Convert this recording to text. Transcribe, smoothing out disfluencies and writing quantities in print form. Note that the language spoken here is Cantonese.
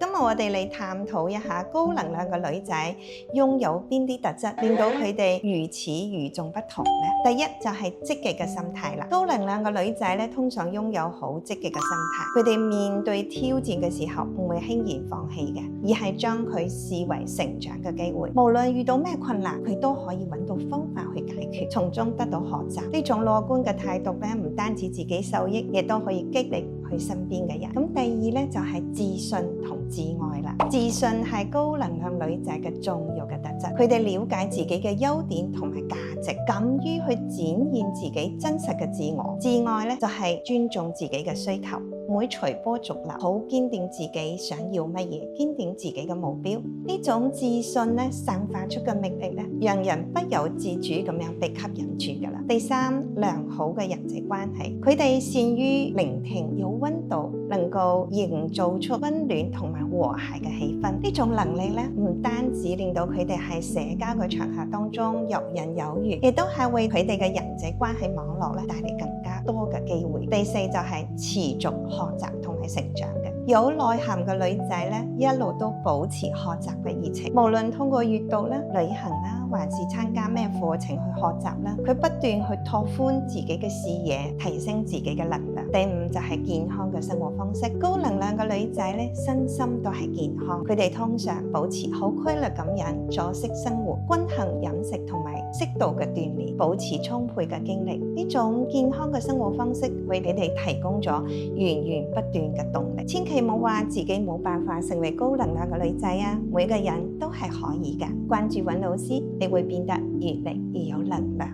今日我哋嚟探討一下高能量嘅女仔擁有邊啲特質，令到佢哋如此與眾不同呢？第一就係積極嘅心態啦。高能量嘅女仔咧，通常擁有好積極嘅心態，佢哋面對挑戰嘅時候唔會輕言放棄嘅，而係將佢視為成長嘅機會。無論遇到咩困難，佢都可以揾到方法去解決，從中得到學習。呢種樂觀嘅態度咧，唔單止自己受益，亦都可以激勵佢身邊嘅人。咁第二咧就係自信同自愛啦。自信係高能量女仔嘅重要嘅特質，佢哋了解自己嘅優點同埋價值，敢於去展現自己真實嘅自我。自愛咧就係尊重自己嘅需求，唔會隨波逐流，好堅定自己想要乜嘢，堅定自己嘅目標。呢種自信咧散發出嘅魅力咧，讓人不由自主咁樣被吸引住噶啦。第三，良好嘅人際關係，佢哋善於聆聽，有溫度，能夠營造出溫暖同埋和諧嘅氣氛。呢種能力咧，唔單止令到佢哋喺社交嘅場合當中游刃有餘，亦都係為佢哋嘅人際關係網絡咧帶嚟更加多嘅機會。第四就係持續學習同埋成長嘅。有內涵嘅女仔咧，一路都保持學習嘅熱情，無論通過閱讀啦、旅行啦，還是參加咩課程去學習啦，佢不斷去拓寬自己嘅視野，提升自己嘅能量。第五就係健康嘅生活方式。高能量嘅女仔咧，身心都係健康，佢哋通常保持好規律咁樣作息生活，均衡飲食同埋適度嘅鍛煉，保持充沛嘅精力。呢種健康嘅生活方式為你哋提供咗源源不斷嘅動力。千祈唔好話自己冇辦法成為高能量嘅女仔啊！每個人都係可以㗎。關注尹老師，你會變得越嚟越有能量。